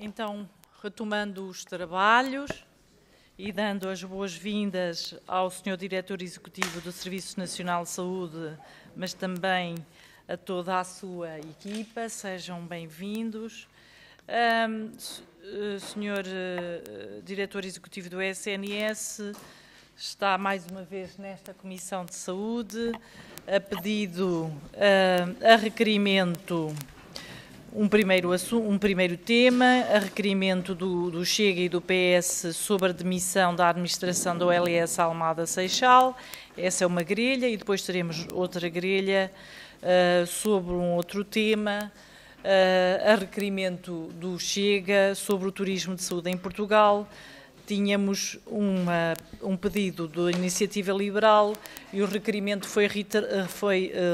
Então, retomando os trabalhos e dando as boas-vindas ao Sr. Diretor Executivo do Serviço Nacional de Saúde, mas também a toda a sua equipa, sejam bem-vindos. Sr. Diretor Executivo do SNS está mais uma vez nesta Comissão de Saúde, a pedido, a requerimento, um primeiro tema, a requerimento do Chega e do PS sobre a demissão da administração da OLS Almada Seixal. Essa é uma grelha, e depois teremos outra grelha sobre um outro tema, a requerimento do Chega sobre o turismo de saúde em Portugal. Tínhamos um pedido da Iniciativa Liberal e o requerimento foi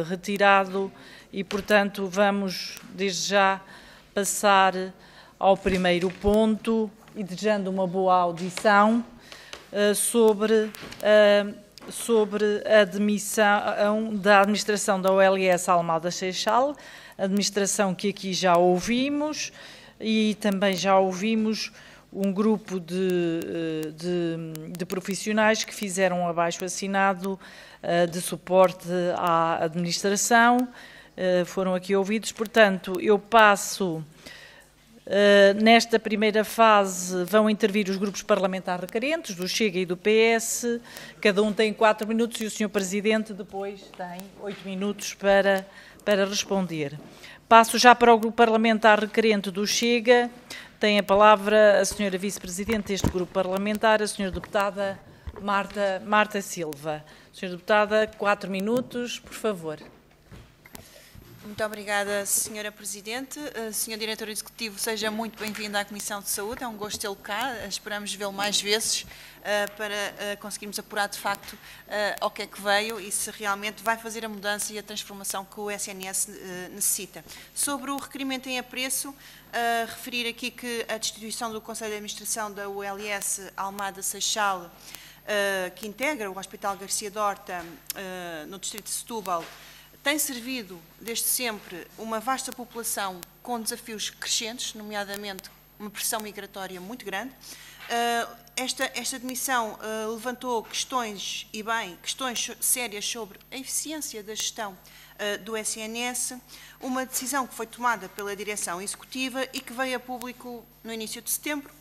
retirado e, portanto, vamos desde já passar ao primeiro ponto e desejando uma boa audição sobre a demissão da administração da OLS Almada Seixal, administração que aqui já ouvimos e também já ouvimos um grupo de profissionais que fizeram um abaixo-assinado de suporte à administração, foram aqui ouvidos. Portanto, eu passo, nesta primeira fase, vão intervir os grupos parlamentares requerentes, do Chega e do PS, cada um tem 4 minutos e o Sr. Presidente depois tem 8 minutos para responder. Passo já para o grupo parlamentar requerente do Chega. Tem a palavra a Sra. Vice-Presidente deste grupo parlamentar, a Sra. Deputada Marta Silva. Sra. Deputada, 4 minutos, por favor. Muito obrigada, Sra. Presidente. Sr. Diretor Executivo, seja muito bem-vindo à Comissão de Saúde. É um gosto tê-lo cá. Esperamos vê-lo mais vezes para conseguirmos apurar de facto ao que é que veio e se realmente vai fazer a mudança e a transformação que o SNS necessita. Sobre o requerimento em apreço, referir aqui que a destituição do Conselho de Administração da OLS Almada Seixal, que integra o Hospital Garcia Dorta, no distrito de Setúbal, tem servido, desde sempre, uma vasta população com desafios crescentes, nomeadamente uma pressão migratória muito grande. Esta demissão levantou questões, e bem, questões sérias sobre a eficiência da gestão do SNS, uma decisão que foi tomada pela direção executiva e que veio a público no início de setembro,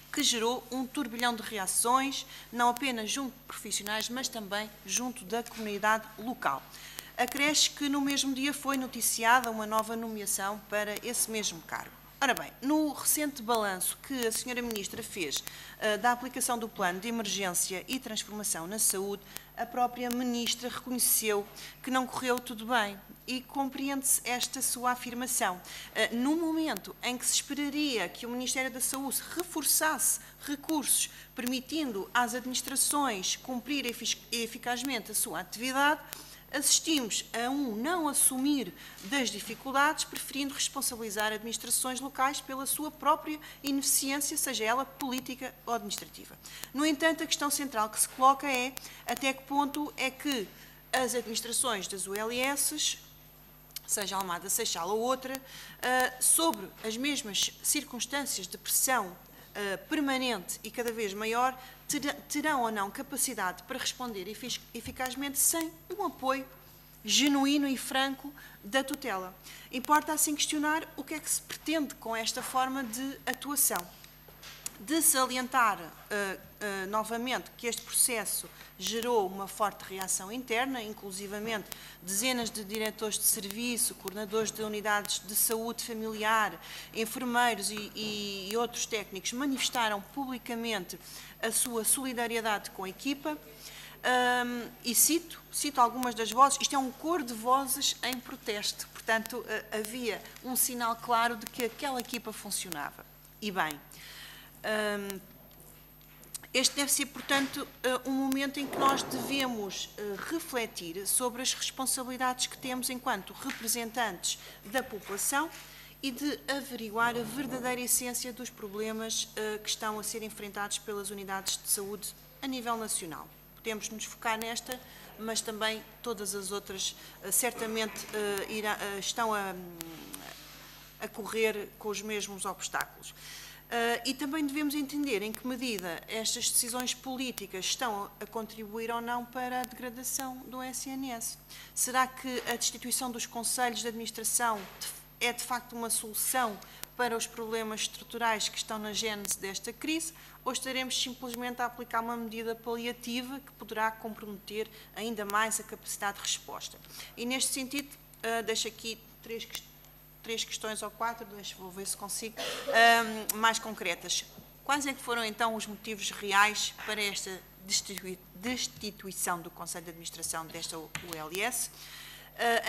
que gerou um turbilhão de reações, não apenas junto de profissionais, mas também junto da comunidade local. Acresce que no mesmo dia foi noticiada uma nova nomeação para esse mesmo cargo. Ora bem, no recente balanço que a Sra. Ministra fez da aplicação do Plano de Emergência e Transformação na Saúde, a própria Ministra reconheceu que não correu tudo bem e compreende-se esta sua afirmação. No momento em que se esperaria que o Ministério da Saúde reforçasse recursos, permitindo às administrações cumprir eficazmente a sua atividade, assistimos a um não assumir das dificuldades, preferindo responsabilizar administrações locais pela sua própria ineficiência, seja ela política ou administrativa. No entanto, a questão central que se coloca é até que ponto é que as administrações das OLS, seja Almada Seixal ou outra, sobre as mesmas circunstâncias de pressão permanente e cada vez maior, terão ou não capacidade para responder eficazmente sem um apoio genuíno e franco da tutela. Importa assim questionar o que é que se pretende com esta forma de atuação. De salientar novamente que este processo gerou uma forte reação interna, inclusivamente dezenas de diretores de serviço, coordenadores de unidades de saúde familiar, enfermeiros e outros técnicos manifestaram publicamente a sua solidariedade com a equipa. E cito algumas das vozes, isto é um coro de vozes em protesto, portanto havia um sinal claro de que aquela equipa funcionava. E bem, este deve ser, portanto, um momento em que nós devemos refletir sobre as responsabilidades que temos enquanto representantes da população e de averiguar a verdadeira essência dos problemas que estão a ser enfrentados pelas unidades de saúde a nível nacional. Podemos nos focar nesta, mas também todas as outras certamente estão a a correr com os mesmos obstáculos. E também devemos entender em que medida estas decisões políticas estão a contribuir ou não para a degradação do SNS. Será que a destituição dos conselhos de administração é de facto uma solução para os problemas estruturais que estão na gênese desta crise, ou estaremos simplesmente a aplicar uma medida paliativa que poderá comprometer ainda mais a capacidade de resposta? E neste sentido, deixo aqui três questões ou quatro, vou ver se consigo, mais concretas. Quais é que foram então os motivos reais para esta destituição do Conselho de Administração desta ULS?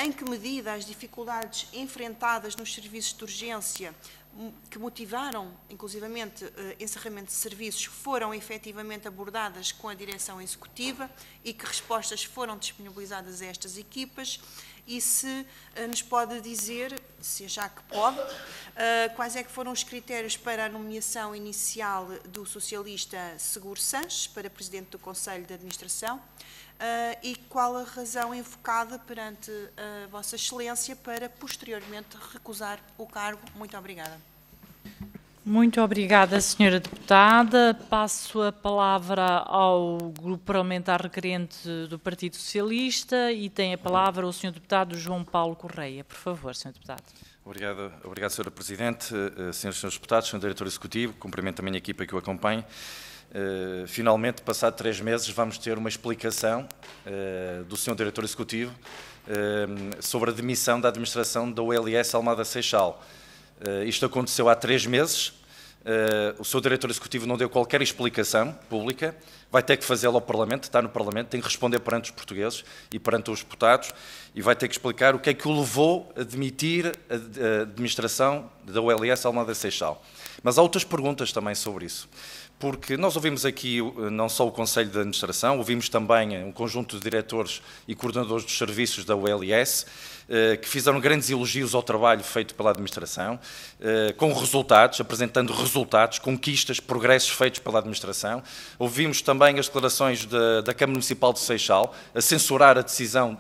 Em que medida as dificuldades enfrentadas nos serviços de urgência que motivaram, inclusivamente, encerramento de serviços, foram efetivamente abordadas com a direção executiva e que respostas foram disponibilizadas a estas equipas? E se nos pode dizer, se achar que pode, quais é que foram os critérios para a nomeação inicial do socialista Seguro Sanches para Presidente do Conselho de Administração e qual a razão invocada perante a Vossa Excelência para posteriormente recusar o cargo? Muito obrigada. Muito obrigada, Sra. Deputada. Passo a palavra ao Grupo Parlamentar Requerente do Partido Socialista e tem a palavra o Sr. Deputado João Paulo Correia. Por favor, Sr. Deputado. Obrigado, Sra. Presidente, Srs. e Srs. Deputados, Sr. Diretor Executivo, cumprimento também a equipa que o acompanha. Finalmente, passado 3 meses, vamos ter uma explicação do Sr. Diretor Executivo sobre a demissão da administração da ULS Almada Seixal. Isto aconteceu há 3 meses, o seu Diretor Executivo não deu qualquer explicação pública, vai ter que fazê-lo ao Parlamento, está no Parlamento, tem que responder perante os portugueses e perante os deputados e vai ter que explicar o que é que o levou a demitir a administração da ULS Almada Seixal. Mas há outras perguntas também sobre isso. Porque nós ouvimos aqui não só o Conselho de Administração, ouvimos também um conjunto de diretores e coordenadores dos serviços da ULS, que fizeram grandes elogios ao trabalho feito pela administração, com resultados, apresentando resultados, conquistas, progressos feitos pela administração. Ouvimos também as declarações da Câmara Municipal de Seixal, a censurar a decisão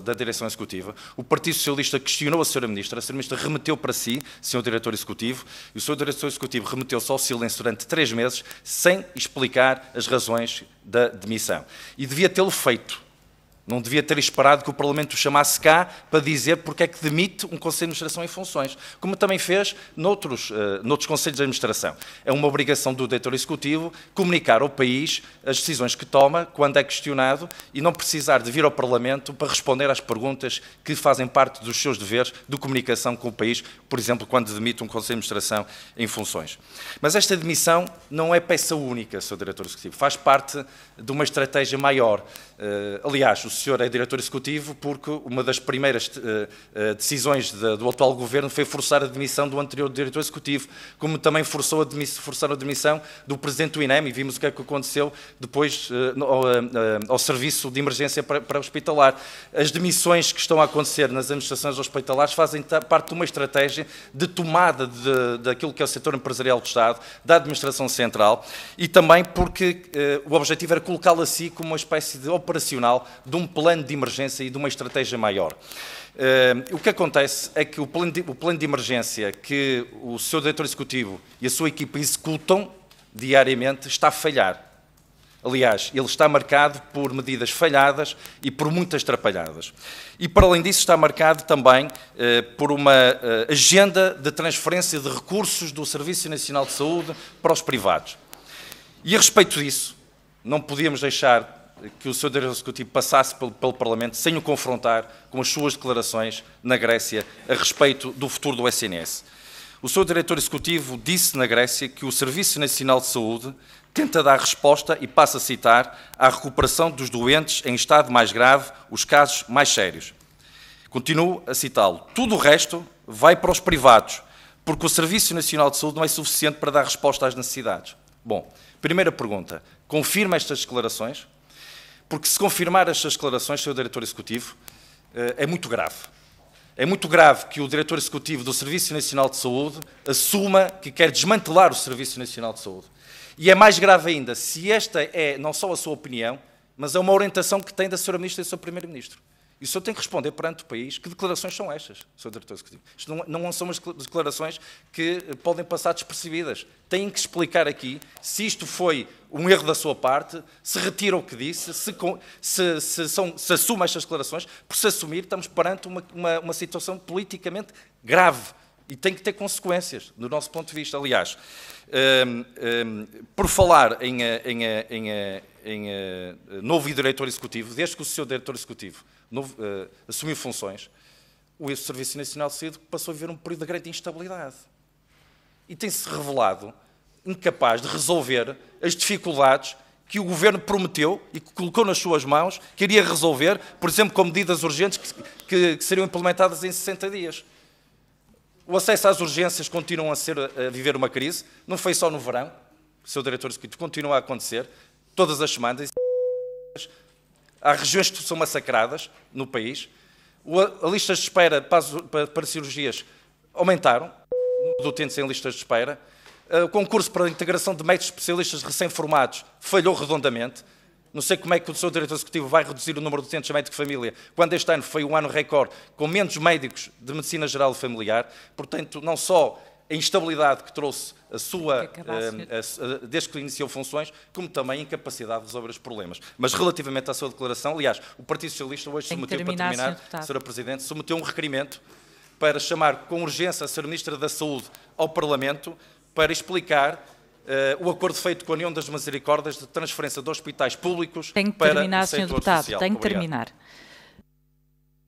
da direção executiva. O Partido Socialista questionou a Sra. Ministra remeteu para si, Sr. Diretor Executivo, e o Sr. Diretor Executivo remeteu-se ao silêncio durante 3 meses, sem explicar as razões da demissão. E devia tê-lo feito. Não devia ter esperado que o Parlamento o chamasse cá para dizer porque é que demite um Conselho de Administração em funções, como também fez noutros Conselhos de Administração. É uma obrigação do Diretor Executivo comunicar ao país as decisões que toma quando é questionado e não precisar de vir ao Parlamento para responder às perguntas que fazem parte dos seus deveres de comunicação com o país, por exemplo, quando demite um Conselho de Administração em funções. Mas esta demissão não é peça única, Sr. Diretor Executivo, faz parte de uma estratégia maior. Aliás, o senhor é diretor executivo porque uma das primeiras decisões do atual governo foi forçar a demissão do anterior diretor executivo, como também forçaram a demissão do presidente do INEM, e vimos o que é que aconteceu depois ao serviço de emergência para hospitalar. As demissões que estão a acontecer nas administrações hospitalares fazem parte de uma estratégia de tomada daquilo que é o setor empresarial do Estado, da administração central, e também porque o objetivo era colocá-lo assim como uma espécie de operacional de um plano de emergência e de uma estratégia maior. O que acontece é que o plano de emergência que o seu diretor executivo e a sua equipa executam diariamente está a falhar. Aliás, ele está marcado por medidas falhadas e por muitas atrapalhadas. E, para além disso, está marcado também por uma agenda de transferência de recursos do Serviço Nacional de Saúde para os privados. E, a respeito disso, não podíamos deixar que o seu diretor executivo passasse pelo Parlamento sem o confrontar com as suas declarações na Grécia a respeito do futuro do SNS. O seu diretor executivo disse na Grécia que o Serviço Nacional de Saúde tenta dar resposta, e passa a citar, à recuperação dos doentes em estado mais grave, os casos mais sérios. Continuo a citá-lo. Tudo o resto vai para os privados, porque o Serviço Nacional de Saúde não é suficiente para dar resposta às necessidades. Bom, primeira pergunta. Confirma estas declarações? Porque se confirmar estas declarações, Sr. Diretor Executivo, é muito grave. É muito grave que o Diretor Executivo do Serviço Nacional de Saúde assuma que quer desmantelar o Serviço Nacional de Saúde. E é mais grave ainda se esta é não só a sua opinião, mas é uma orientação que tem da Sra. Ministra e do Sr. Primeiro-Ministro. E o senhor tem que responder perante o país que declarações são estas, Sr. Diretor Executivo. Isto não são umas declarações que podem passar despercebidas. Têm que explicar aqui se isto foi um erro da sua parte, se retira o que disse, se assume estas declarações. Por se assumir, estamos perante uma situação politicamente grave e tem que ter consequências, do nosso ponto de vista. Aliás, por falar em novo diretor executivo, desde que o seu diretor executivo assumiu funções, o Serviço Nacional de Saúde passou a viver um período de grande instabilidade. E tem-se revelado incapaz de resolver as dificuldades que o Governo prometeu e que colocou nas suas mãos, que iria resolver, por exemplo, com medidas urgentes que seriam implementadas em 60 dias. O acesso às urgências continua a viver uma crise, não foi só no verão, o seu diretor executivo continua a acontecer, todas as semanas. Há regiões que são massacradas no país, as listas de espera para cirurgias aumentaram, o número de utentes em listas de espera, o concurso para a integração de médicos especialistas recém-formados falhou redondamente. Não sei como é que o seu diretor executivo vai reduzir o número de utentes de médico de família, quando este ano foi um ano recorde, com menos médicos de medicina geral e familiar. Portanto, não só a instabilidade que trouxe desde que iniciou funções, como também a incapacidade de resolver os problemas. Mas relativamente à sua declaração, aliás, o Partido Socialista hoje submeteu, para terminar, Sra. Presidente, submeteu um requerimento para chamar com urgência a Sra. Ministra da Saúde ao Parlamento para explicar o acordo feito com a União das Misericórdias de transferência de hospitais públicos para o setor social. Tem que terminar, Sr. Deputado, tem que terminar.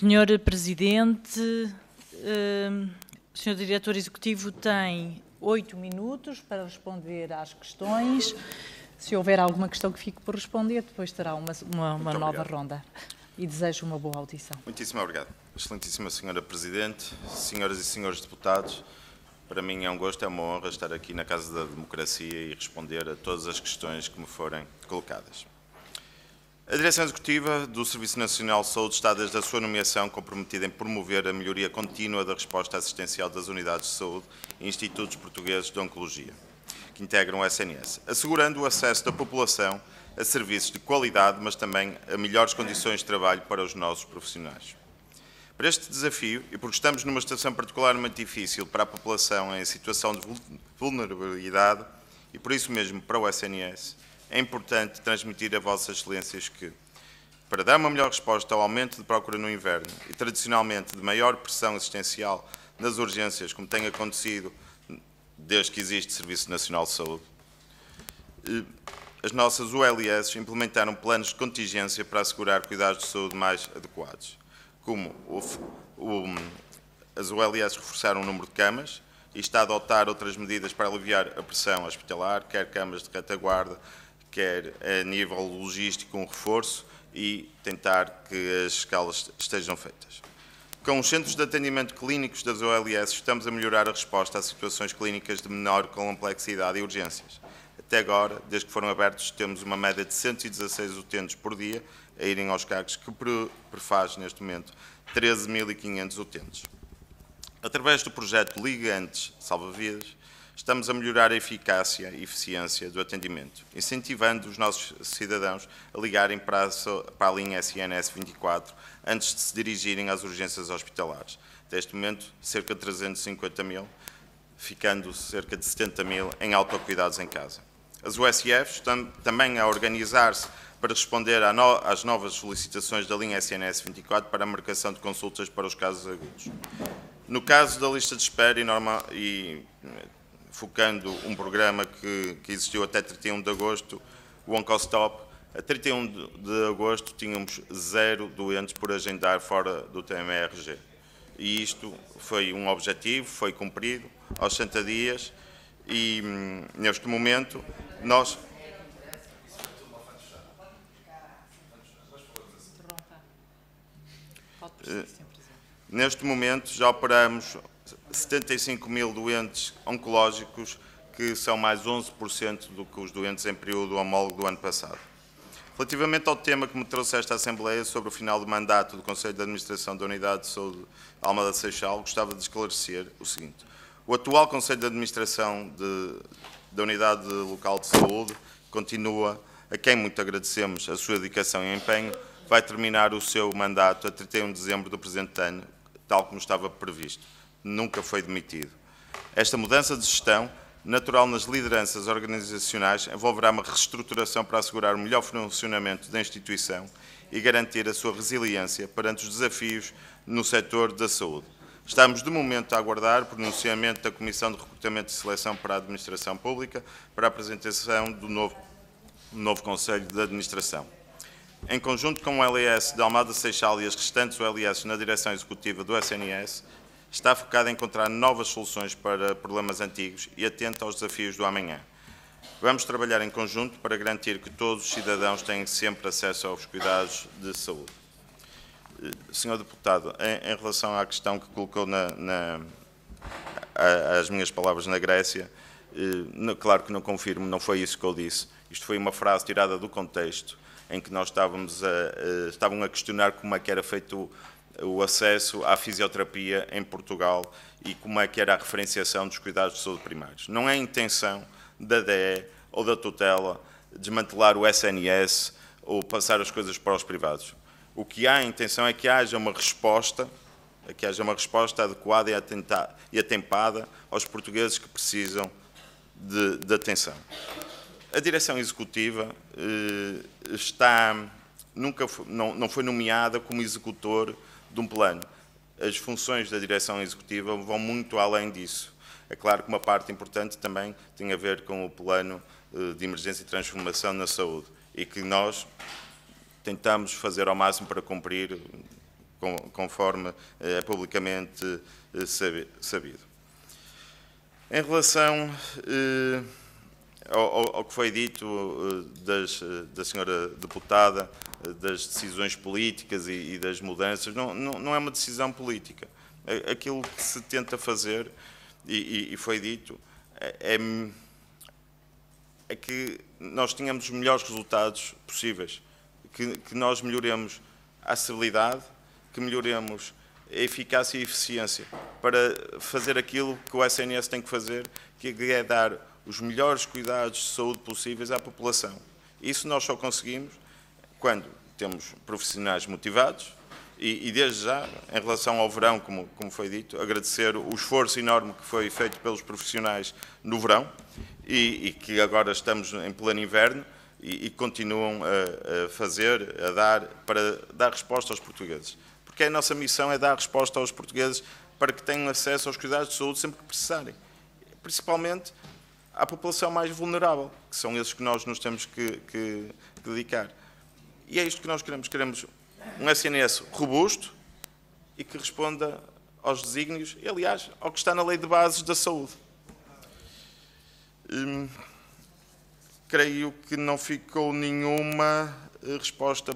Sr. Presidente, o Sr. Diretor Executivo tem 8 minutos para responder às questões. Se houver alguma questão que fique por responder, depois terá uma nova ronda. E desejo uma boa audição. Muitíssimo obrigado. Excelentíssima Sra. Presidente, senhoras e senhores deputados, para mim é um gosto, é uma honra estar aqui na Casa da Democracia e responder a todas as questões que me forem colocadas. A Direção Executiva do Serviço Nacional de Saúde está, desde a sua nomeação, comprometida em promover a melhoria contínua da resposta assistencial das unidades de saúde e institutos portugueses de oncologia, que integram o SNS, assegurando o acesso da população a serviços de qualidade, mas também a melhores condições de trabalho para os nossos profissionais. Para este desafio, e porque estamos numa situação particularmente difícil para a população em situação de vulnerabilidade, e por isso mesmo para o SNS, é importante transmitir a Vossas Excelências que, para dar uma melhor resposta ao aumento de procura no inverno e tradicionalmente de maior pressão assistencial nas urgências, como tem acontecido desde que existe Serviço Nacional de Saúde, as nossas ULS implementaram planos de contingência para assegurar cuidados de saúde mais adequados. Como as ULS reforçaram o número de camas e está a adotar outras medidas para aliviar a pressão hospitalar, quer camas de retaguarda, quer a nível logístico um reforço e tentar que as escalas estejam feitas. Com os centros de atendimento clínicos das OLS, estamos a melhorar a resposta a situações clínicas de menor complexidade e urgências. Até agora, desde que foram abertos, temos uma média de 116 utentes por dia a irem aos cargos, que prefaz, neste momento, 13.500 utentes. Através do projeto Ligantes Salva-Vidas, estamos a melhorar a eficácia e eficiência do atendimento, incentivando os nossos cidadãos a ligarem para a linha SNS 24 antes de se dirigirem às urgências hospitalares. Neste momento, cerca de 350.000, ficando cerca de 70.000 em autocuidados em casa. As USIFs estão também a organizar-se para responder às novas solicitações da linha SNS 24 para a marcação de consultas para os casos agudos. No caso da lista de espera focando um programa que existiu até 31 de agosto, o OncoStop, a 31 de agosto tínhamos 0 doentes por agendar fora do TMRG. E isto foi um objetivo, foi cumprido aos 60 dias e, neste momento, nós... Neste momento já operamos 75.000 doentes oncológicos, que são mais 11% do que os doentes em período homólogo do ano passado. Relativamente ao tema que me trouxe a esta Assembleia sobre o final do mandato do Conselho de Administração da Unidade de Saúde Alma da Seixal, gostava de esclarecer o seguinte. O atual Conselho de Administração da Unidade Local de Saúde continua, a quem muito agradecemos a sua dedicação e empenho, vai terminar o seu mandato a 31 de dezembro do presente ano, tal como estava previsto. Nunca foi demitido. Esta mudança de gestão, natural nas lideranças organizacionais, envolverá uma reestruturação para assegurar o melhor funcionamento da instituição e garantir a sua resiliência perante os desafios no setor da saúde. Estamos, de momento, a aguardar o pronunciamento da Comissão de Recrutamento e Seleção para a Administração Pública para a apresentação do novo Conselho de Administração. Em conjunto com o LES de Almada Seixal e as restantes OLS na direção executiva do SNS, está focado em encontrar novas soluções para problemas antigos e atento aos desafios do amanhã. Vamos trabalhar em conjunto para garantir que todos os cidadãos tenham sempre acesso aos cuidados de saúde. Senhor Deputado, em relação à questão que colocou as minhas palavras na Grécia, claro que não confirmo, não foi isso que eu disse. Isto foi uma frase tirada do contexto, em que nós estavam a questionar como é que era feito o acesso à fisioterapia em Portugal e como é que era a referenciação dos cuidados de saúde primários. Não é a intenção da DE ou da tutela desmantelar o SNS ou passar as coisas para os privados. O que há a intenção é que haja uma resposta, adequada e atempada aos portugueses que precisam de atenção. A direção executiva não foi nomeada como executor de um plano. As funções da direção executiva vão muito além disso. É claro que uma parte importante também tem a ver com o plano de emergência e transformação na saúde e que nós tentamos fazer ao máximo para cumprir conforme é publicamente sabido. Em relação ao que foi dito da senhora deputada, das decisões políticas e das mudanças, não é uma decisão política. Aquilo que se tenta fazer, e foi dito, é que nós tenhamos os melhores resultados possíveis, que nós melhoremos a acessibilidade, que melhoremos a eficácia e a eficiência para fazer aquilo que o SNS tem que fazer, que é dar os melhores cuidados de saúde possíveis à população. Isso nós só conseguimos quando temos profissionais motivados e desde já, em relação ao verão, como foi dito, agradecer o esforço enorme que foi feito pelos profissionais no verão e que agora estamos em pleno inverno e continuam a fazer, para dar resposta aos portugueses. Porque a nossa missão é dar resposta aos portugueses para que tenham acesso aos cuidados de saúde sempre que precisarem. Principalmente à população mais vulnerável, que são esses que nós nos temos que dedicar. E é isto que nós queremos. Queremos um SNS robusto e que responda aos desígnios e, aliás, ao que está na Lei de Bases da Saúde. Creio que não ficou nenhuma resposta.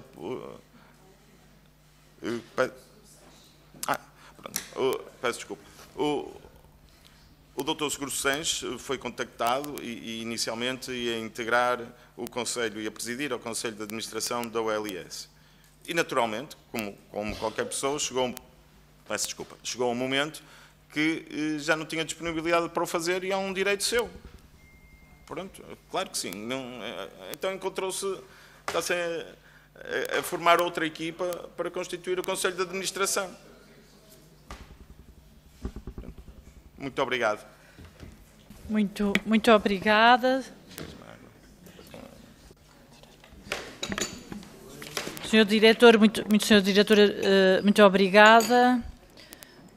Peço desculpa. O Dr. Seguro Sens foi contactado e inicialmente ia integrar o Conselho, ia presidir ao Conselho de Administração da OLS. E, naturalmente, como qualquer pessoa, chegou um momento que já não tinha disponibilidade para o fazer e é um direito seu. Pronto, claro que sim. Então está-se a formar outra equipa para constituir o Conselho de Administração. Muito obrigado. Muito obrigada. Senhor Diretor, muito obrigada.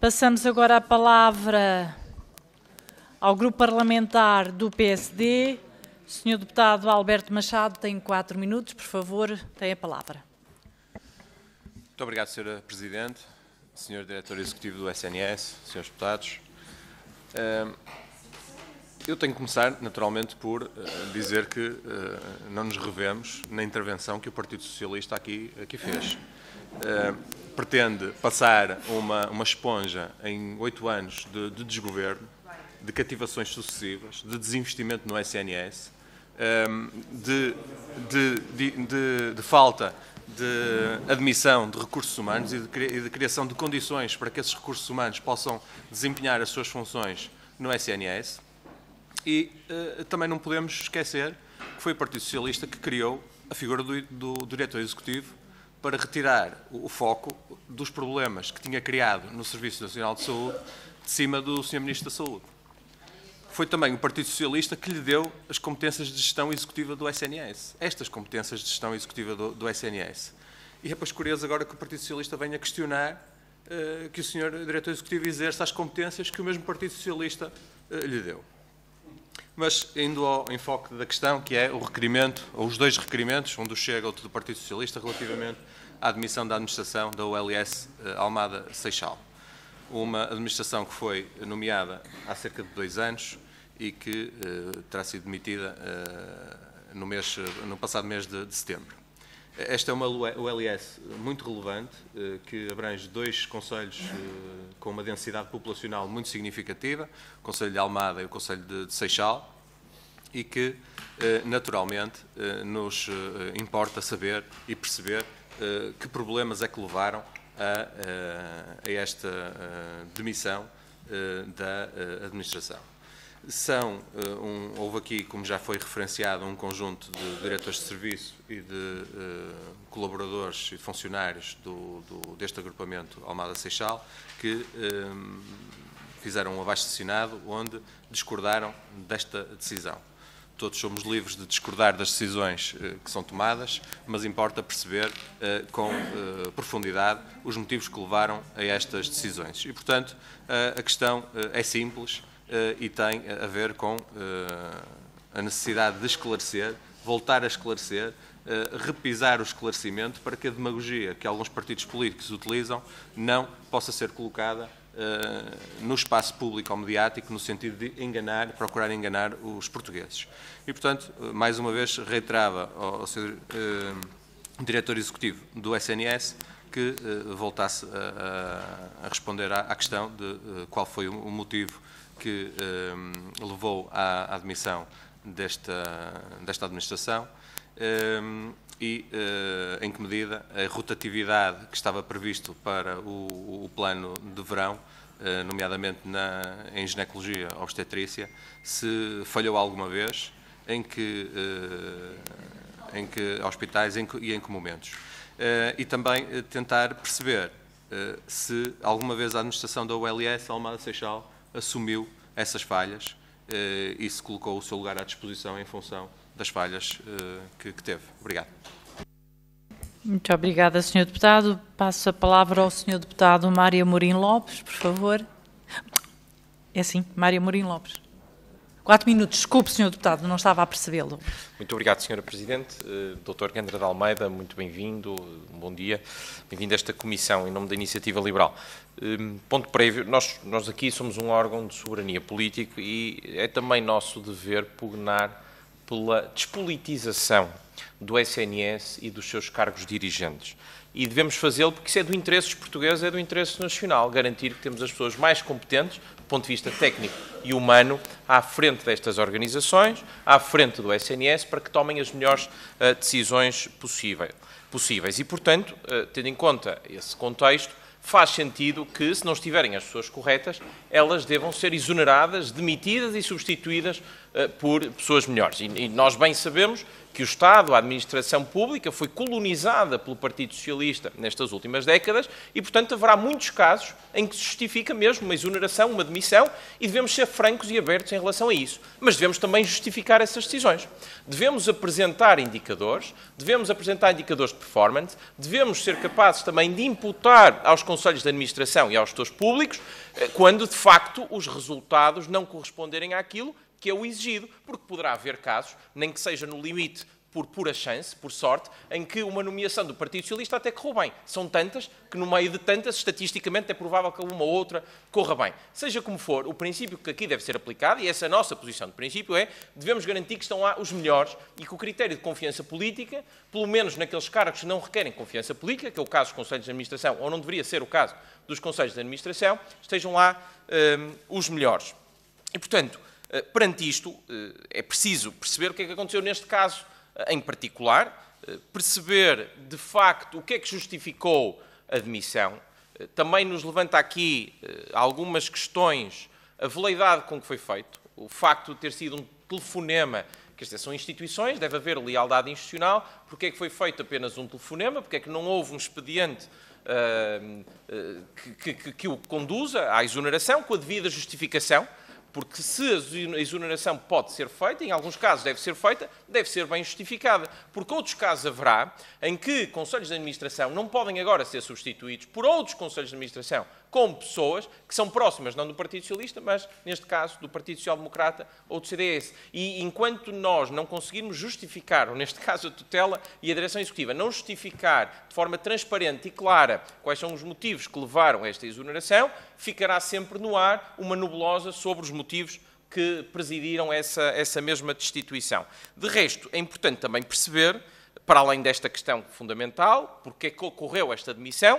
Passamos agora a palavra ao Grupo Parlamentar do PSD. Senhor Deputado Alberto Machado, tem 4 minutos, por favor, tem a palavra. Muito obrigado, Sra. Presidente, Sr. Diretor Executivo do SNS, Srs. Deputados. Eu tenho que começar, naturalmente, por dizer que não nos revemos na intervenção que o Partido Socialista aqui fez. Pretende passar uma esponja em 8 anos de desgoverno, de cativações sucessivas, de desinvestimento no SNS, de falta de admissão de recursos humanos e de criação de condições para que esses recursos humanos possam desempenhar as suas funções no SNS. E também não podemos esquecer que foi o Partido Socialista que criou a figura do Diretor Executivo para retirar o foco dos problemas que tinha criado no Serviço Nacional de Saúde de cima do Sr. Ministro da Saúde. Foi também o Partido Socialista que lhe deu as competências de gestão executiva do SNS. Estas competências de gestão executiva do SNS. E é depois curioso agora que o Partido Socialista venha questionar que o Sr. Diretor Executivo exerça as competências que o mesmo Partido Socialista lhe deu. Mas, indo ao enfoque da questão, que é o requerimento, ou os dois requerimentos, um do Chega e outro do Partido Socialista, relativamente à admissão da administração da OLS Almada Seixal. Uma administração que foi nomeada há cerca de 2 anos e que terá sido demitida no passado mês de setembro. Esta é uma OLS muito relevante, que abrange 2 concelhos com uma densidade populacional muito significativa, o Concelho de Almada e o Concelho de Seixal, e que, naturalmente, nos importa saber e perceber que problemas é que levaram a esta demissão da administração. Houve aqui, como já foi referenciado, um conjunto de diretores de serviço e de colaboradores e funcionários deste agrupamento Almada Seixal que fizeram um abaixo-assinado onde discordaram desta decisão. Todos somos livres de discordar das decisões que são tomadas, mas importa perceber com profundidade os motivos que levaram a estas decisões. E, portanto, a questão é simples e tem a ver com a necessidade de esclarecer, voltar a esclarecer, repisar o esclarecimento para que a demagogia que alguns partidos políticos utilizam não possa ser colocada no espaço público ou mediático no sentido de procurar enganar os portugueses. E, portanto, mais uma vez reiterava ao Sr. Diretor Executivo do SNS que voltasse a responder à questão de qual foi o motivo que levou à admissão desta administração e em que medida a rotatividade que estava previsto para o plano de verão, nomeadamente em ginecologia obstetrícia, se falhou alguma vez, em que hospitais e em que momentos. E também tentar perceber se alguma vez a administração da OLS Almada Seixal assumiu essas falhas e se colocou o seu lugar à disposição em função das falhas que teve. Obrigado. Muito obrigada, Sr. Deputado. Passo a palavra ao Sr. Deputado Mário Amorim Lopes, por favor. É assim, Mário Amorim Lopes. 4 minutos. Desculpe, Sr. Deputado, não estava a percebê-lo. Muito obrigado, Sra. Presidente. Dr. Gandra de Almeida, muito bem-vindo. Um bom dia. Bem-vindo a esta comissão, em nome da Iniciativa Liberal. Ponto prévio, nós aqui somos um órgão de soberania político e é também nosso dever pugnar pela despolitização do SNS e dos seus cargos dirigentes. E devemos fazê-lo porque isso é do interesse dos portugueses, é do interesse nacional, garantir que temos as pessoas mais competentes, do ponto de vista técnico e humano, à frente destas organizações, à frente do SNS, para que tomem as melhores decisões possíveis. E, portanto, tendo em conta esse contexto, faz sentido que, se não estiverem as pessoas corretas, elas devam ser exoneradas, demitidas e substituídas por pessoas melhores. E nós bem sabemos que o Estado, a administração pública, foi colonizada pelo Partido Socialista nestas últimas décadas e, portanto, haverá muitos casos em que se justifica mesmo uma exoneração, uma demissão, e devemos ser francos e abertos em relação a isso. Mas devemos também justificar essas decisões. Devemos apresentar indicadores de performance, devemos ser capazes também de imputar aos conselhos de administração e aos gestores públicos quando, de facto, os resultados não corresponderem àquilo que é o exigido, porque poderá haver casos, nem que seja no limite por pura chance, por sorte, em que uma nomeação do Partido Socialista até correu bem. São tantas que, no meio de tantas, estatisticamente é provável que uma ou outra corra bem. Seja como for, o princípio que aqui deve ser aplicado, e essa é a nossa posição de princípio, é devemos garantir que estão lá os melhores e que o critério de confiança política, pelo menos naqueles cargos que não requerem confiança política, que é o caso dos Conselhos de Administração, ou não deveria ser o caso dos Conselhos de Administração, estejam lá os melhores. E, portanto, perante isto, é preciso perceber o que é que aconteceu neste caso em particular, perceber de facto o que é que justificou a demissão. Também nos levanta aqui algumas questões, a veleidade com que foi feito, o facto de ter sido um telefonema que Quer dizer, são instituições, deve haver lealdade institucional. Porque é que foi feito apenas um telefonema? Porque é que não houve um expediente que o conduza à exoneração com a devida justificação? Porque se a exoneração pode ser feita, em alguns casos deve ser feita, deve ser bem justificada. Porque outros casos haverá em que conselhos de administração não podem agora ser substituídos por outros conselhos de administração com pessoas que são próximas, não do Partido Socialista, mas, neste caso, do Partido Social Democrata ou do CDS. E enquanto nós não conseguirmos justificar, ou neste caso a tutela e a direção executiva, não justificar de forma transparente e clara quais são os motivos que levaram a esta exoneração, ficará sempre no ar uma nebulosa sobre os motivos que presidiram essa mesma destituição. De resto, é importante também perceber, para além desta questão fundamental, porque é que ocorreu esta demissão,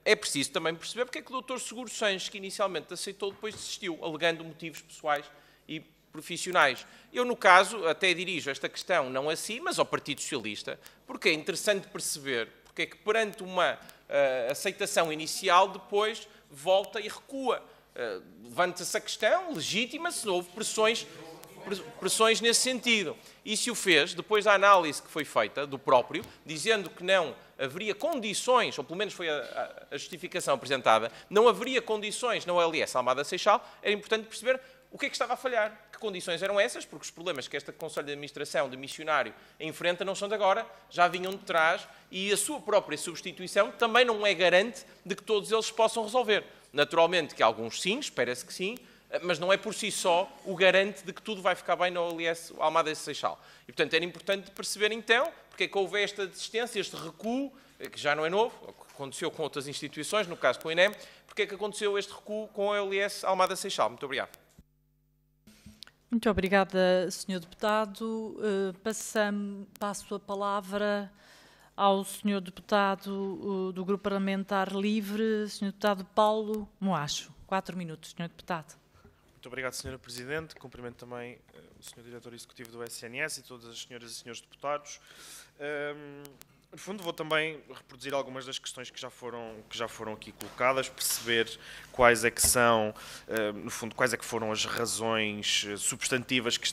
é preciso também perceber porque é que o Dr. Seguro Sanches, que inicialmente aceitou, depois desistiu, alegando motivos pessoais e profissionais. Eu, no caso, até dirijo esta questão não a si, mas ao Partido Socialista, porque é interessante perceber porque é que perante uma aceitação inicial, depois volta e recua. Levanta-se a questão legítima se houve pressões nesse sentido. E se o fez, depois da análise que foi feita do próprio, dizendo que não haveria condições, ou pelo menos foi a justificação apresentada, não haveria condições na OLS Almada Seixal, era importante perceber o que é que estava a falhar. Que condições eram essas? Porque os problemas que este Conselho de Administração de missionário enfrenta não são de agora, já vinham de trás, e a sua própria substituição também não é garante de que todos eles possam resolver. Naturalmente que alguns sim, espera-se que sim, mas não é por si só o garante de que tudo vai ficar bem na OLS Almada Seixal. E, portanto, era importante perceber, então, porque é que houve esta desistência, este recuo, que já não é novo, aconteceu com outras instituições, no caso com o INEM, porque é que aconteceu este recuo com a OLS Almada Seixal. Muito obrigado. Muito obrigada, Sr. Deputado. Passo a palavra ao Sr. Deputado do Grupo Parlamentar Livre, Sr. Deputado Paulo Moacho. 4 minutos, Sr. Deputado. Muito obrigado, Sra. Presidente. Cumprimento também o Sr. Diretor Executivo do SNS e todas as senhoras e senhores deputados. No fundo, vou também reproduzir algumas das questões que já foram aqui colocadas, perceber quais é que são, no fundo, quais é que foram as razões substantivas que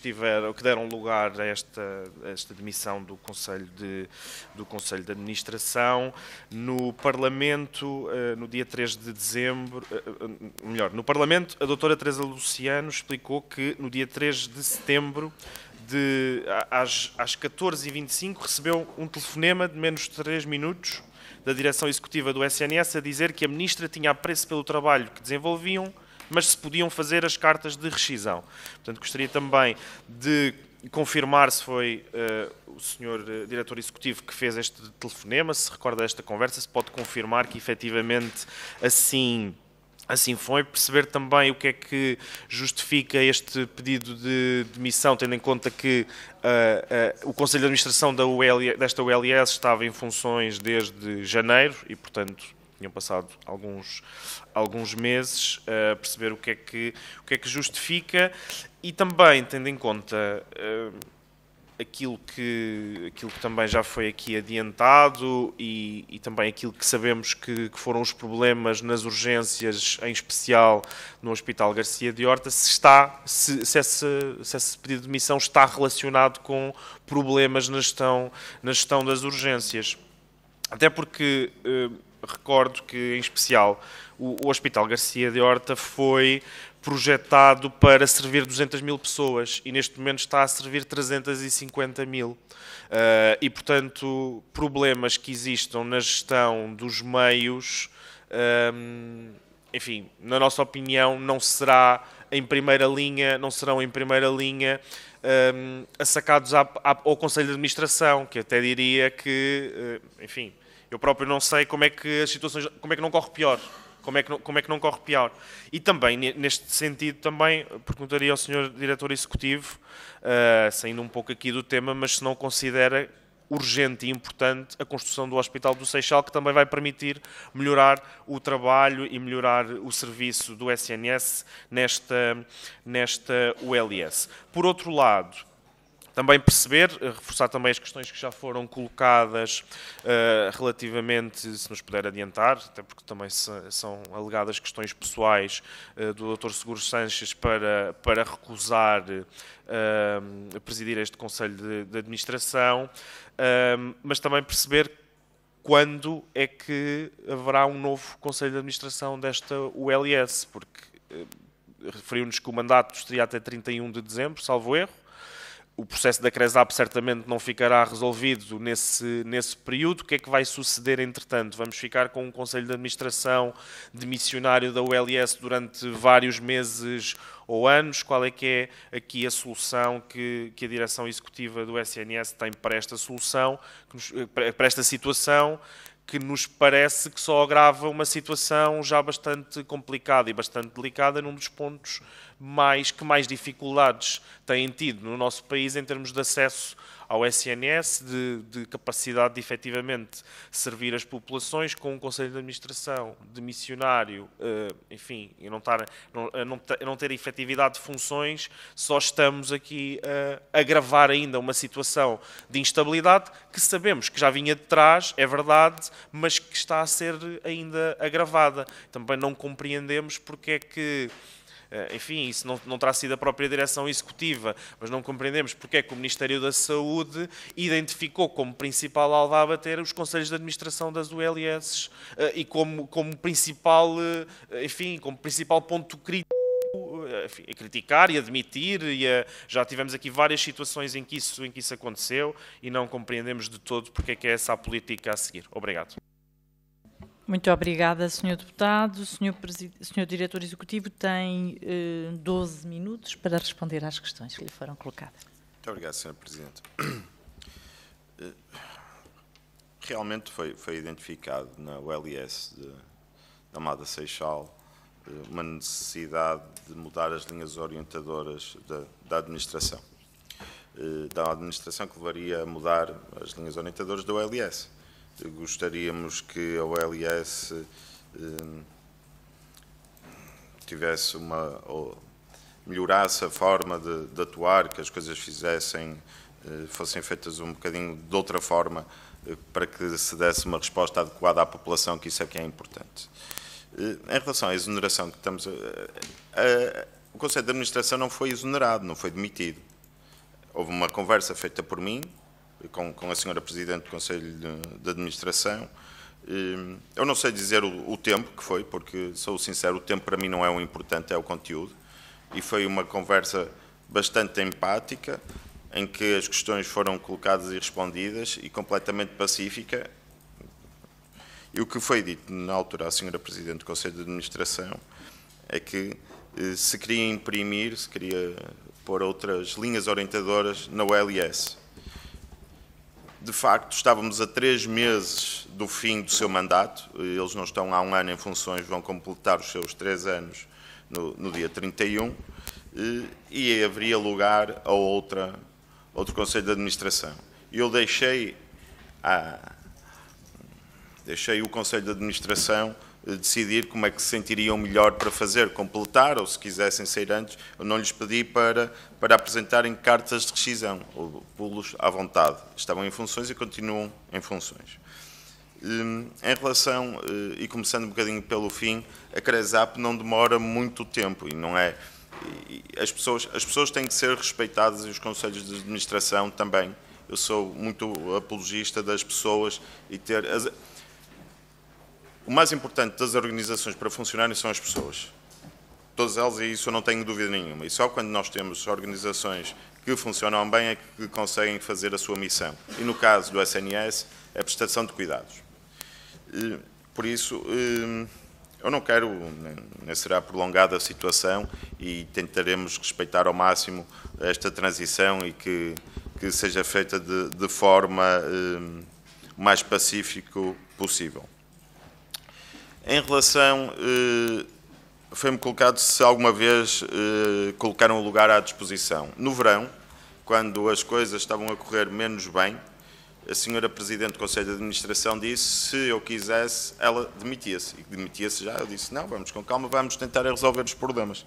deram lugar a esta demissão do Conselho de Administração. No Parlamento, no dia 3 de dezembro, no Parlamento, a doutora Teresa Luciano explicou que no dia 3 de setembro, às 14h25, recebeu um telefonema de menos de 3 minutos da direção executiva do SNS a dizer que a ministra tinha apreço pelo trabalho que desenvolviam, mas se podiam fazer as cartas de rescisão. Portanto, gostaria também de confirmar se foi o Sr. Diretor Executivo que fez este telefonema, se recorda desta conversa, se pode confirmar que efetivamente assim foi, perceber também o que é que justifica este pedido de demissão, tendo em conta que o Conselho de Administração desta OLS estava em funções desde janeiro e, portanto, tinham passado alguns meses, perceber o que é que justifica e também, tendo em conta aquilo que também já foi aqui adiantado e também aquilo que sabemos que foram os problemas nas urgências, em especial no Hospital Garcia de Horta, se esse pedido de demissão está relacionado com problemas na gestão das urgências. Até porque recordo que, em especial, o Hospital Garcia de Horta foi projetado para servir 200 mil pessoas e neste momento está a servir 350 mil. E, portanto, problemas que existam na gestão dos meios, enfim, na nossa opinião, não serão em primeira linha assacados ao Conselho de Administração, que até diria que, enfim, eu próprio não sei como é que as situações, como é que não corre pior. Como é que não corre pior? E também, neste sentido, também perguntaria ao Sr. Diretor Executivo, saindo um pouco aqui do tema, mas se não considera urgente e importante a construção do Hospital do Seixal, que também vai permitir melhorar o trabalho e melhorar o serviço do SNS nesta OLS. Por outro lado, Também perceber, reforçar também as questões que já foram colocadas relativamente, se nos puder adiantar, até porque também são alegadas questões pessoais do Dr. Seguros Sanches para recusar presidir este Conselho de Administração, mas também perceber quando é que haverá um novo Conselho de Administração desta ULS, porque referiu-nos que o mandato seria até 31 de dezembro, salvo erro. O processo da CRESAP certamente não ficará resolvido nesse período. O que é que vai suceder, entretanto? Vamos ficar com um Conselho de Administração demissionário da ULS durante vários meses ou anos? Qual é que é aqui a solução que a Direção Executiva do SNS tem para esta solução, para esta situação, que nos parece que só agrava uma situação já bastante complicada e bastante delicada num dos pontos que mais dificuldades têm tido no nosso país em termos de acesso ao SNS, de capacidade de efetivamente servir as populações, com um Conselho de Administração demissionário, enfim, e não ter efetividade de funções. Só estamos aqui a agravar ainda uma situação de instabilidade que sabemos que já vinha de trás, é verdade, mas que está a ser ainda agravada. Também não compreendemos porque é que, enfim, isso não terá sido a própria Direção Executiva, mas não compreendemos porque é que o Ministério da Saúde identificou como principal alvo a abater os Conselhos de Administração das ULS e como principal, enfim, como principal ponto crítico a criticar e admitir, já tivemos aqui várias situações em que isso aconteceu e não compreendemos de todo porque é que é essa a política a seguir. Obrigado. Muito obrigada, Sr. Deputado. O Sr. Diretor Executivo tem 12 minutos para responder às questões que lhe foram colocadas. Muito obrigado, Sr. Presidente. Realmente foi identificado na ULS de Amada Seixal uma necessidade de mudar as linhas orientadoras da administração. Da administração que levaria a mudar as linhas orientadoras da ULS. Gostaríamos que a OLS tivesse melhorasse a forma de atuar, que as coisas fossem feitas um bocadinho de outra forma, para que se desse uma resposta adequada à população, que isso é que é importante. Em relação à exoneração que estamos o Conselho de Administração não foi exonerado, não foi demitido. Houve uma conversa feita por mim, com a senhora Presidente do Conselho de Administração. Eu não sei dizer o tempo que foi, porque, sou sincero, o tempo para mim não é o importante, é o conteúdo. E foi uma conversa bastante empática, em que as questões foram colocadas e respondidas, e completamente pacífica. E o que foi dito na altura à senhora Presidente do Conselho de Administração é que se queria pôr outras linhas orientadoras na ULS. De facto, estávamos a 3 meses do fim do seu mandato, eles não estão há 1 ano em funções, vão completar os seus 3 anos no dia 31, e haveria lugar a outro Conselho de Administração. E eu deixei o Conselho de Administração decidir como é que se sentiriam melhor para completar, ou se quisessem sair antes. Eu não lhes pedi para apresentarem cartas de rescisão, ou pô-los à vontade. Estavam em funções e continuam em funções. Em relação, e começando um bocadinho pelo fim, a CRESAP não demora muito tempo, e não é... As pessoas têm que ser respeitadas, e os Conselhos de Administração também. Eu sou muito apologista das pessoas e ter... O mais importante das organizações para funcionarem são as pessoas. Todas elas, e isso eu não tenho dúvida nenhuma. E só quando nós temos organizações que funcionam bem é que conseguem fazer a sua missão. E no caso do SNS, é a prestação de cuidados. Por isso, eu não quero, nem será prolongada a situação, e tentaremos respeitar ao máximo esta transição e que seja feita de forma o mais pacífica possível. Em relação, foi-me colocado se alguma vez colocaram o lugar à disposição. No verão, quando as coisas estavam a correr menos bem, a senhora Presidente do Conselho de Administração disse se eu quisesse, ela demitia-se. E demitia-se já, eu disse, não, vamos com calma, vamos tentar resolver os problemas.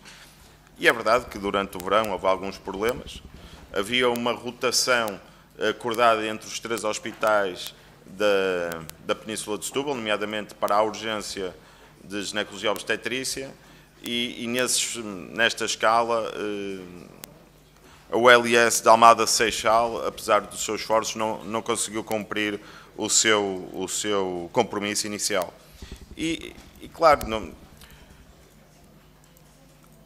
E é verdade que durante o verão houve alguns problemas, havia uma rotação acordada entre os 3 hospitais da Península de Setúbal, nomeadamente para a urgência de ginecologia e obstetrícia, e nesta escala a ULS de Almada Seixal, apesar dos seus esforços, não conseguiu cumprir o seu compromisso inicial. E claro,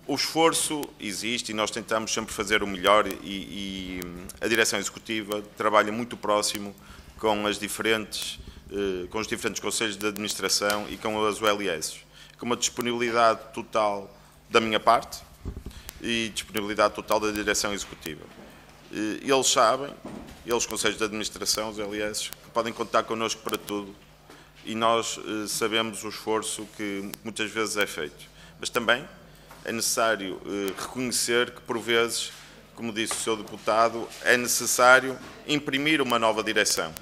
o esforço existe e nós tentamos sempre fazer o melhor e a direção executiva trabalha muito próximo com os diferentes conselhos de administração e com as ULS, com uma disponibilidade total da minha parte e disponibilidade total da direção executiva. Eles sabem, os conselhos de administração, os ULS, que podem contar connosco para tudo e nós sabemos o esforço que muitas vezes é feito. Mas também é necessário reconhecer que, por vezes, como disse o Sr. Deputado, é necessário imprimir uma nova direção.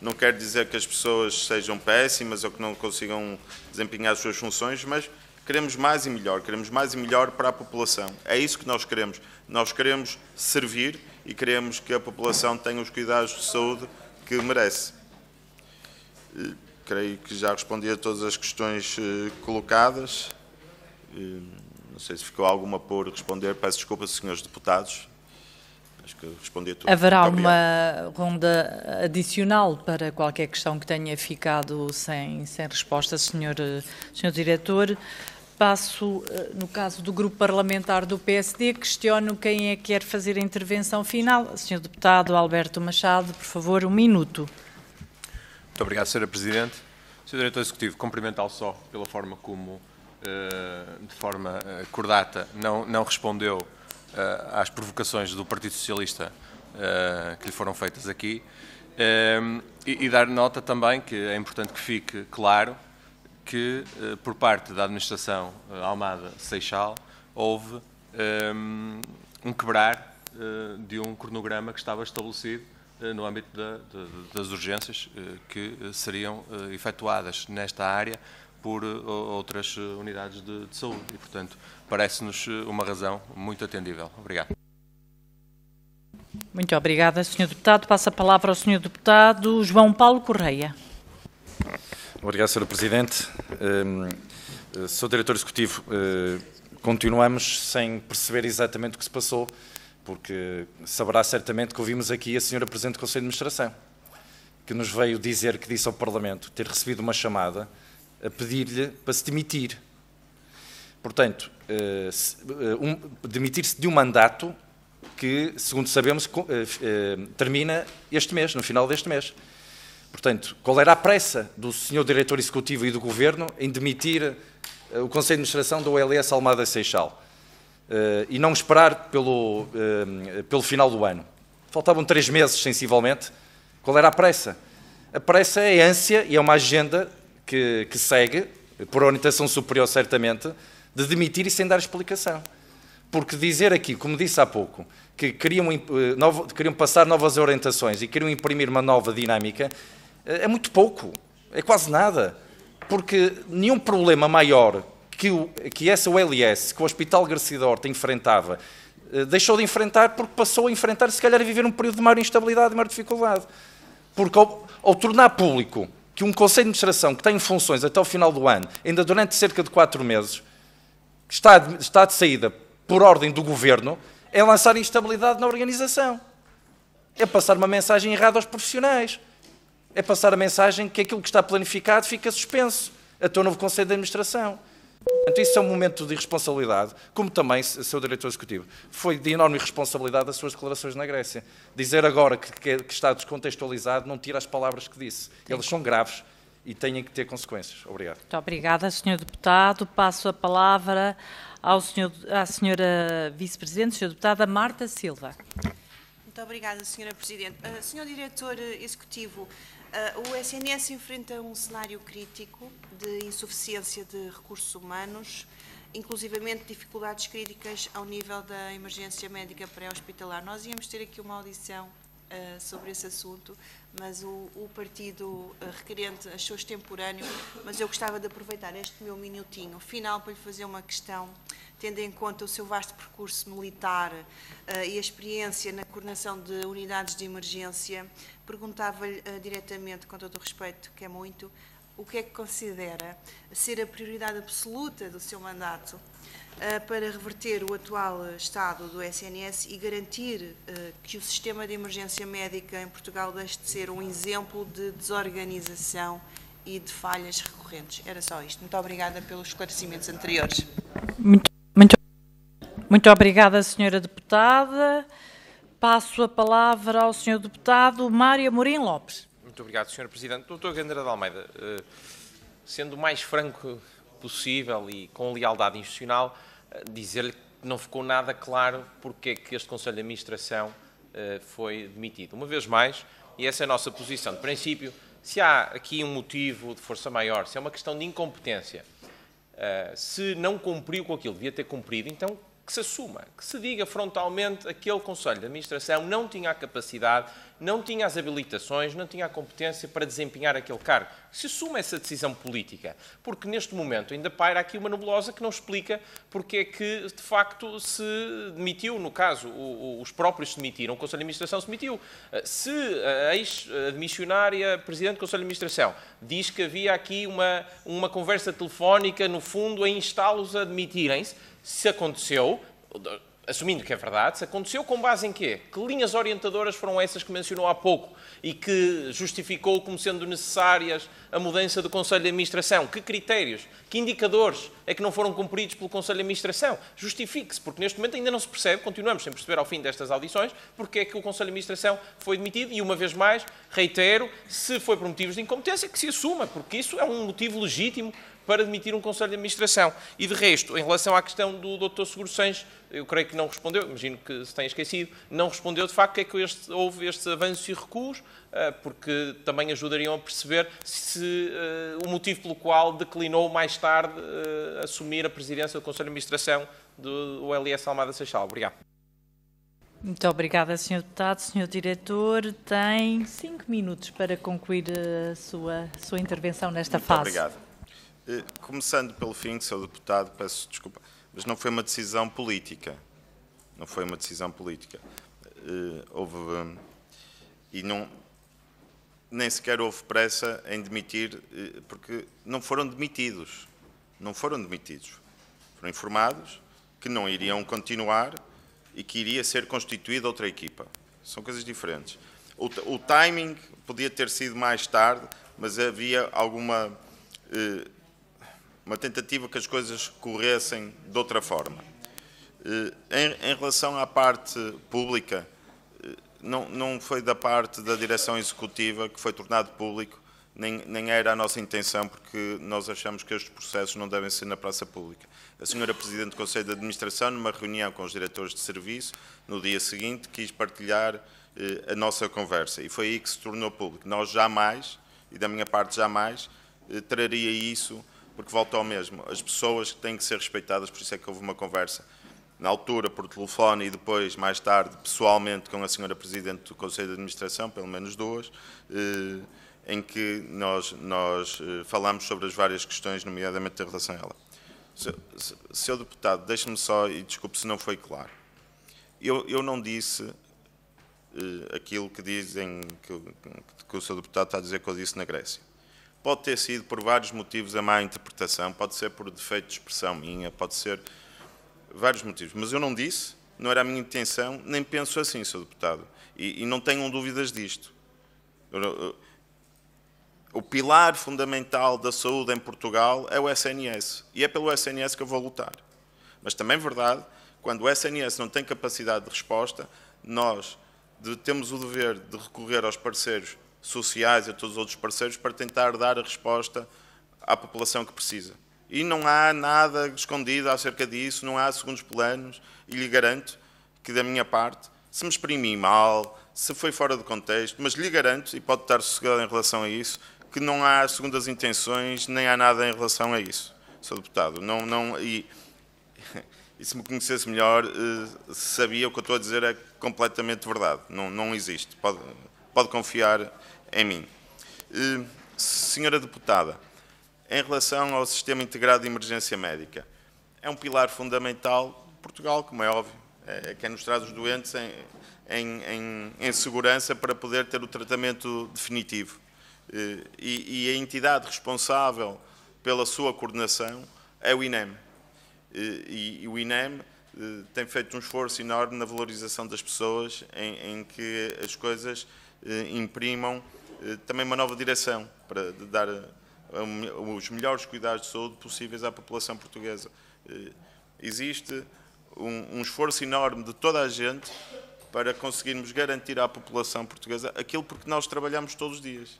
Não quer dizer que as pessoas sejam péssimas ou que não consigam desempenhar as suas funções, mas queremos mais e melhor para a população. É isso que nós queremos. Nós queremos servir e queremos que a população tenha os cuidados de saúde que merece. Creio que já respondi a todas as questões colocadas. Não sei se ficou alguma por responder. Peço desculpa, senhores deputados. Acho que respondi a tudo. Haverá uma ronda adicional para qualquer questão que tenha ficado sem resposta, senhor diretor. Passo, no caso do grupo parlamentar do PSD, questiono quem é que quer fazer a intervenção final. Senhor deputado Alberto Machado, por favor, 1 minuto. Muito obrigado, Sra. Presidente. Sr. Diretor Executivo, cumprimentá-lo só pela forma como, de forma cordata, não respondeu às provocações do Partido Socialista que lhe foram feitas aqui e dar nota também que é importante que fique claro que por parte da administração Almada Seixal houve um quebrar de um cronograma que estava estabelecido no âmbito das urgências que seriam efetuadas nesta área por outras unidades de saúde e, portanto, parece-nos uma razão muito atendível. Obrigado. Muito obrigada, Sr. Deputado. Passo a palavra ao Sr. Deputado João Paulo Correia. Obrigado, Sr. Presidente. Sr. Diretor Executivo, continuamos sem perceber exatamente o que se passou, porque saberá certamente que ouvimos aqui a Sra. Presidente do Conselho de Administração, que nos veio dizer que disse ao Parlamento ter recebido uma chamada a pedir-lhe para se demitir. Portanto, demitir-se de um mandato que, segundo sabemos, termina este mês, no final deste mês. Portanto, qual era a pressa do Sr. Diretor Executivo e do Governo em demitir o Conselho de Administração da ULS Almada Seixal e não esperar pelo final do ano? Faltavam 3 meses, sensivelmente. Qual era a pressa? A pressa é a ânsia e é uma agenda que segue, por orientação superior certamente, de demitir e sem dar explicação. Porque dizer aqui, como disse há pouco, que queriam passar novas orientações e queriam imprimir uma nova dinâmica, é muito pouco, é quase nada. Porque nenhum problema maior que essa ULS, que o Hospital Garcia Horta enfrentava, deixou de enfrentar porque passou a enfrentar, se calhar, a viver um período de maior instabilidade e maior dificuldade. Porque ao tornar público que um Conselho de Administração que tem funções até o final do ano, ainda durante cerca de 4 meses, está de saída por ordem do Governo, é lançar instabilidade na organização. É passar uma mensagem errada aos profissionais. É passar a mensagem que aquilo que está planificado fica suspenso até o novo Conselho de Administração. Portanto, isso é um momento de irresponsabilidade, como também, Sr. Diretor Executivo, foi de enorme irresponsabilidade as suas declarações na Grécia. Dizer agora que está descontextualizado não tira as palavras que disse. Elas são graves e têm que ter consequências. Obrigado. Muito obrigada, Sr. Deputado. Passo a palavra à Sra. Vice-Presidente, Sra. Deputada Marta Silva. Muito obrigada, Sra. Presidente. Sr. Diretor Executivo, o SNS enfrenta um cenário crítico de insuficiência de recursos humanos, inclusivamente dificuldades críticas ao nível da emergência médica pré-hospitalar. Nós íamos ter aqui uma audição sobre esse assunto, mas o partido requerente achou extemporâneo, mas eu gostava de aproveitar este meu minutinho final para lhe fazer uma questão, tendo em conta o seu vasto percurso militar e a experiência na coordenação de unidades de emergência. Perguntava-lhe diretamente, com todo o respeito, que é muito, o que é que considera ser a prioridade absoluta do seu mandato para reverter o atual estado do SNS e garantir que o sistema de emergência médica em Portugal deixe de ser um exemplo de desorganização e de falhas recorrentes. Era só isto. Muito obrigada pelos esclarecimentos anteriores. Muito obrigada, Sra. Deputada. Passo a palavra ao Sr. Deputado Mário Amorim Lopes. Muito obrigado, Sr. Presidente. Dr. Gandara de Almeida, sendo o mais franco possível e com lealdade institucional, dizer-lhe que não ficou nada claro porque é que este Conselho de Administração foi demitido. Uma vez mais, e essa é a nossa posição de princípio, se há aqui um motivo de força maior, se é uma questão de incompetência, se não cumpriu com aquilo que devia ter cumprido, então que se assuma, que se diga frontalmente aquele Conselho de Administração não tinha a capacidade, não tinha as habilitações, não tinha a competência para desempenhar aquele cargo. Que se assuma essa decisão política, porque neste momento ainda paira aqui uma nebulosa que não explica porque é que, de facto, se demitiu, no caso, os próprios se demitiram, o Conselho de Administração se demitiu. Se a ex-admissionária Presidente do Conselho de Administração diz que havia aqui uma conversa telefónica, no fundo, a instá-los a demitirem-se, se aconteceu, assumindo que é verdade, se aconteceu com base em quê? Que linhas orientadoras foram essas que mencionou há pouco e que justificou como sendo necessárias a mudança do Conselho de Administração? Que critérios, que indicadores é que não foram cumpridos pelo Conselho de Administração? Justifique-se, porque neste momento ainda não se percebe, continuamos sem perceber ao fim destas audições, porque é que o Conselho de Administração foi demitido e, uma vez mais, reitero, se foi por motivos de incompetência, que se assuma, porque isso é um motivo legítimo para demitir um Conselho de Administração. E, de resto, em relação à questão do Dr. Seguro Sanches, eu creio que não respondeu, imagino que se tenha esquecido, não respondeu de facto que é que houve estes avanços e recuos, porque também ajudariam a perceber se o motivo pelo qual declinou mais tarde assumir a presidência do Conselho de Administração do OLS Almada Seixal. Obrigado. Muito obrigada, Sr. Deputado. Sr. Diretor, tem 5 minutos para concluir a sua intervenção nesta fase. Muito obrigado. Começando pelo fim, Sr. Deputado, peço desculpa, mas não foi uma decisão política. Não foi uma decisão política. Nem sequer houve pressa em demitir, porque não foram demitidos. Não foram demitidos. Foram informados que não iriam continuar e que iria ser constituída outra equipa. São coisas diferentes. O timing podia ter sido mais tarde, mas havia alguma uma tentativa que as coisas corressem de outra forma. Em relação à parte pública, não foi da parte da direção executiva que foi tornado público, nem era a nossa intenção, porque nós achamos que estes processos não devem ser na praça pública. A senhora Presidente do Conselho de Administração, numa reunião com os diretores de serviço, no dia seguinte, quis partilhar a nossa conversa, e foi aí que se tornou público. Nós jamais, e da minha parte jamais, traria isso, porque volta ao mesmo. As pessoas têm que ser respeitadas, por isso é que houve uma conversa na altura por telefone e depois, mais tarde, pessoalmente com a senhora Presidente do Conselho de Administração, pelo menos duas, em que nós falamos sobre as várias questões, nomeadamente em relação a ela. Sr. Deputado, deixe-me só, e desculpe se não foi claro, eu não disse aquilo que dizem que o Sr. Deputado está a dizer que eu disse na Grécia. Pode ter sido por vários motivos a má interpretação, pode ser por defeito de expressão minha, pode ser vários motivos. Mas eu não disse, não era a minha intenção, nem penso assim, Sr. Deputado. E não tenham dúvidas disto. O pilar fundamental da saúde em Portugal é o SNS. E é pelo SNS que eu vou lutar. Mas também é verdade, quando o SNS não tem capacidade de resposta, nós temos o dever de recorrer aos parceiros sociais e a todos os outros parceiros para tentar dar a resposta à população que precisa. E não há nada escondido acerca disso, não há segundos planos, e lhe garanto que, da minha parte, se me exprimi mal, se foi fora do contexto, mas lhe garanto, e pode estar sossegado em relação a isso, que não há segundas intenções, nem há nada em relação a isso, Sr. Deputado. e se me conhecesse melhor, sabia o que eu estou a dizer é completamente verdade. Não existe. Pode confiar em mim. Senhora deputada, em relação ao Sistema Integrado de Emergência Médica, é um pilar fundamental de Portugal, como é óbvio. É quem nos traz os doentes em segurança para poder ter o tratamento definitivo. E a entidade responsável pela sua coordenação é o INEM. E o INEM tem feito um esforço enorme na valorização das pessoas, em que as coisas imprimam também uma nova direção para dar os melhores cuidados de saúde possíveis à população portuguesa. Existe um esforço enorme de toda a gente para conseguirmos garantir à população portuguesa aquilo por que nós trabalhamos todos os dias.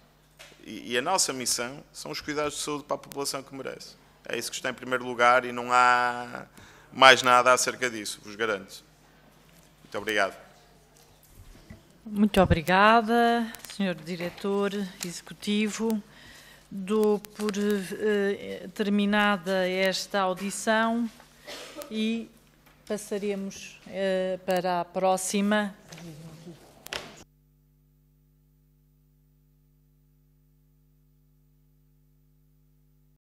E a nossa missão são os cuidados de saúde para a população que merece. É isso que está em primeiro lugar e não há mais nada acerca disso, vos garanto. Muito obrigado. Muito obrigada, Sr. Diretor Executivo. Dou por terminada esta audição e passaremos para a próxima.